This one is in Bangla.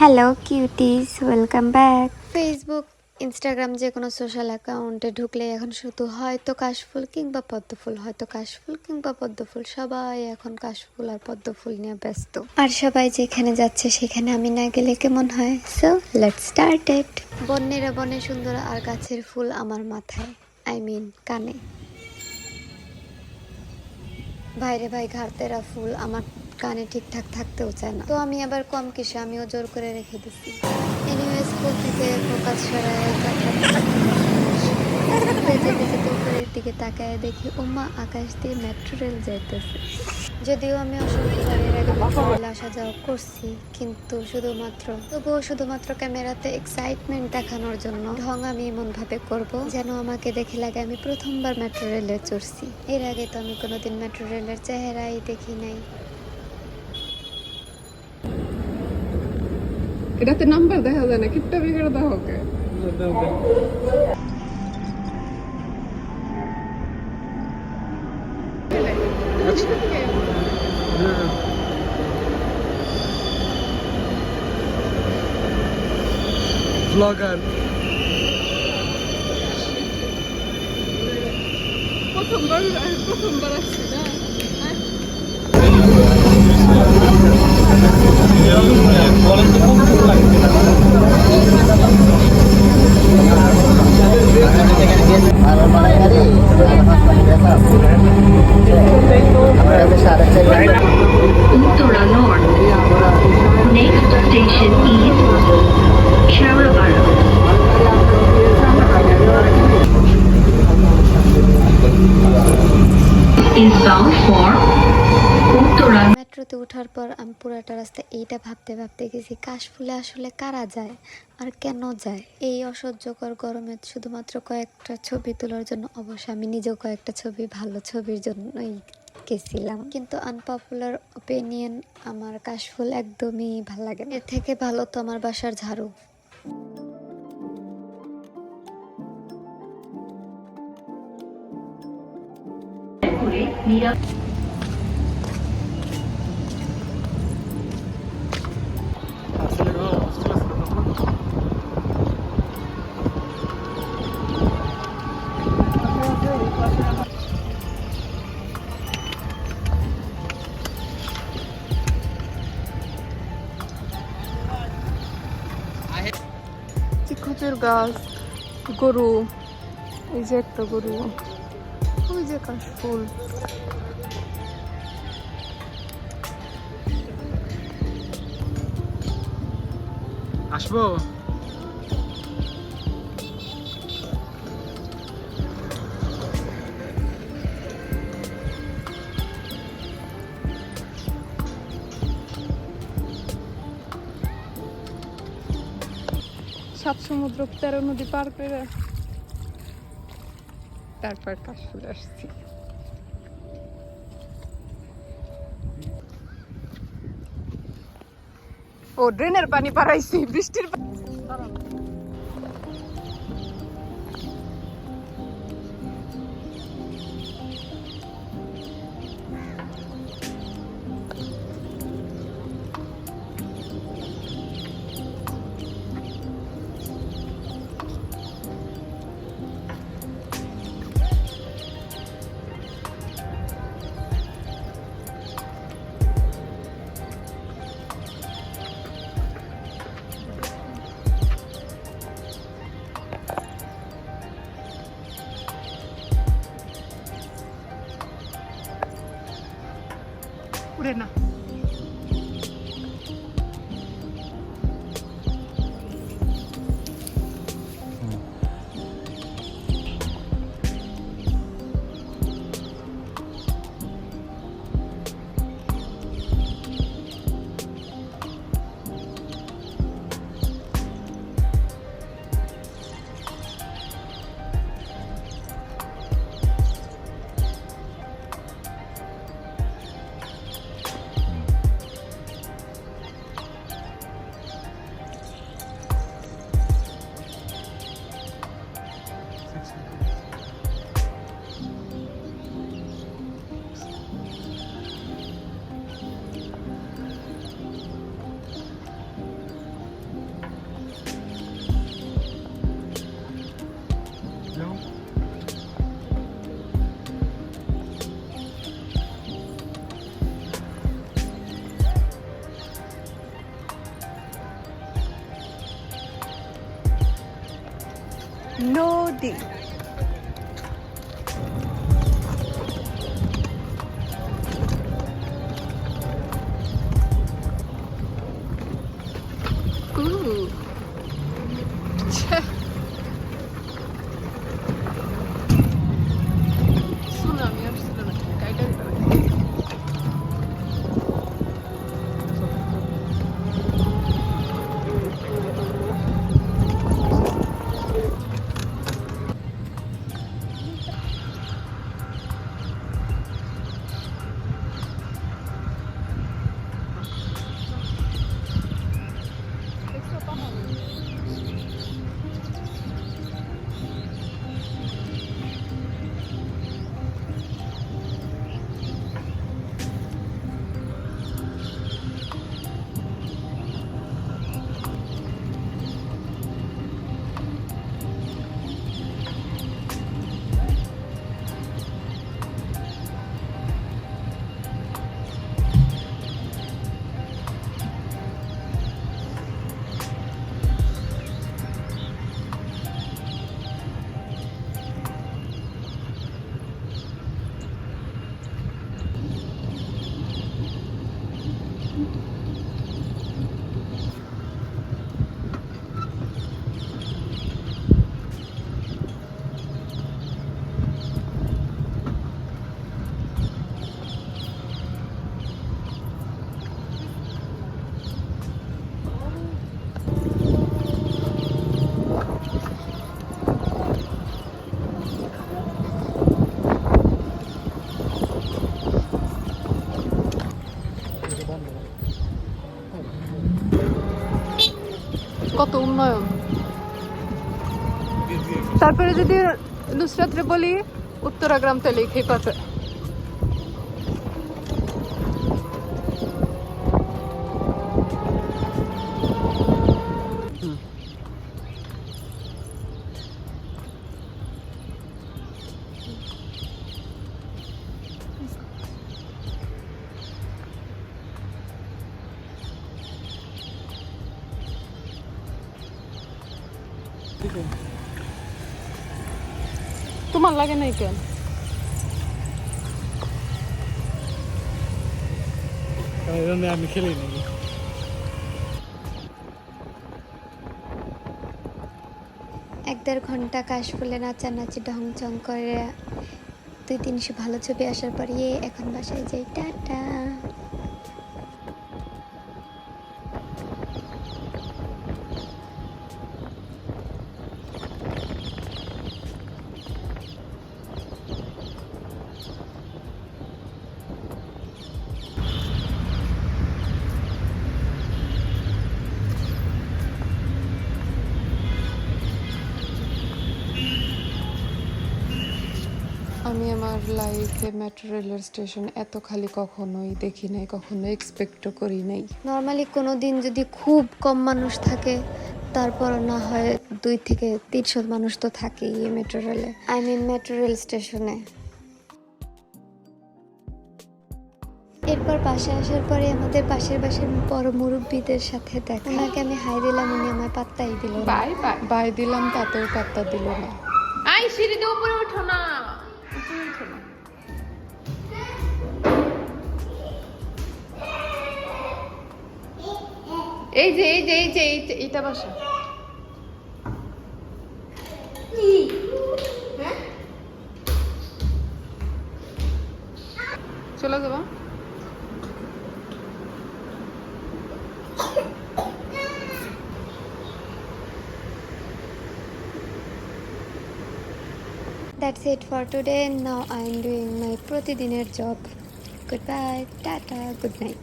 Hello cuties, welcome back. Facebook, Instagram যে কোনো সোশ্যাল অ্যাকাউন্টে ঢুকলে এখন শুধু হয়তো কাশফুল কিংবা পদ্মফুল, হয়তো কাশফুল কিংবা পদ্মফুল, সবাই এখন কাশফুল আর পদ্মফুল নিয়ে ব্যস্ত। আর সবাই যেখানে যাচ্ছে সেখানে আমি না গেলে কেমন হয়? So let's start it. বন্যেরা বনে সুন্দর আর গাছের ফুল আমার মাথায়, আই মিন কানে। ভাইরে ভাই, ঘাড়তেরা ফুল আমার কানে ঠিকঠাক থাকতেও চায় না, তো আমি আবার কম কিসে, আমিও জোর করে রেখে দিছি। এনিওয়ে, স্কুল থেকে ফোকাস সরায় যেতে যেতে উপরের দিকে তাকায় দেখি ওমা, আকাশ দিয়ে মেট্রো রেল যাইতেছে। যদিও আমি অসংখ্যবার এর আগে মেট্রো রেলে আসা যাওয়া করছি, কিন্তু শুধুমাত্র ক্যামেরাতে এক্সাইটমেন্ট দেখানোর জন্য ঢং আমি এমন ভাবে করব যেন আমাকে দেখে লাগে আমি প্রথমবার মেট্রো রেলে চড়ছি। এর আগে তো আমি কোনোদিন মেট্রো রেলের চেহারাই দেখি নাই। এটাতে নাম্বার দেখা যায় না, কিপটা বিগড়ে দাও ওকে। ব্লগার প্রথমবার আসছি না। Uttara North. Next station is Charabara. Is bound for Uttara. মেট্রোতে ওঠার পর আমি পুরাটা রাস্তা এইটা ভাবতে ভাবতে গেছি, কাশফুলে আসলে কারা যায় আর কেন যায়। এই অসহ্যকর গরমে শুধুমাত্র কয়েকটা ছবি তোলার জন্য, অবশ্য আমি নিজেও কয়েকটা ভালো ছবির জন্যই গেছিলাম, কিন্তু আনপপুলার ওপিনিয়ন, আমার কাশফুল একদমই ভাল লাগে না। এর থেকে ভালো তো আমার বাসার ঝাড়ু। খজুর গাছ, গরু, এই যে একটা গরু, ওই যে কাশফুল। আসবো। সাত সমুদ্র 13 নদী পার করে তারপর কাশফুলে আসছি। ও ড্রেনের পানি পারাইছি, বৃষ্টির পানি। উড়ে না। নদী। সুনামি আসছিল না, কাইটা দিতে পারে। কত উন্নয়ন। তারপরে যদি নুসরাতরে বলি উত্তরাগ্রাম তাহলে খেয়ে পাতে। তোমার লাগে নাই কেন? আমি খেলি নাকি। এক দেড় ঘন্টা কাশফুলে নাচানাচি ঢং চং করে 200-300 ভালো ছবি আসার পর এখন বাসায় যাই, টাটা। আমি আমার লাইফে মেট্রো রেলের স্টেশন এত খালি কখনোই দেখি নাই, কখনো এক্সপেক্টও করি নাই। নর্মালি কোনো দিন যদি খুব কম মানুষ থাকে, তারপর না হয় 200-300 মানুষ তো থাকেই এই মেট্রো রেলে, আই মিন মেট্রো রেল স্টেশনে। এরপর বাসায় আসার পরে আমাদের পাশের বাসার বড় মুরব্বীদের সাথে দেখা, ওনাকে আমি হাই দিলাম, উনি আমার পাত্তাই দিল না। বাই বাই বাই দিলাম, তাতেও পাত্তা দিল না। আই সিঁড়ি দিয়ে উপরে ওঠো না, উপরে ওঠো না। এই যে এই যে এই যে এইটা বাসা। চলে যাবো। That's it for today. Now I am doing my প্রতিদিনের job. Goodbye, tata, good night.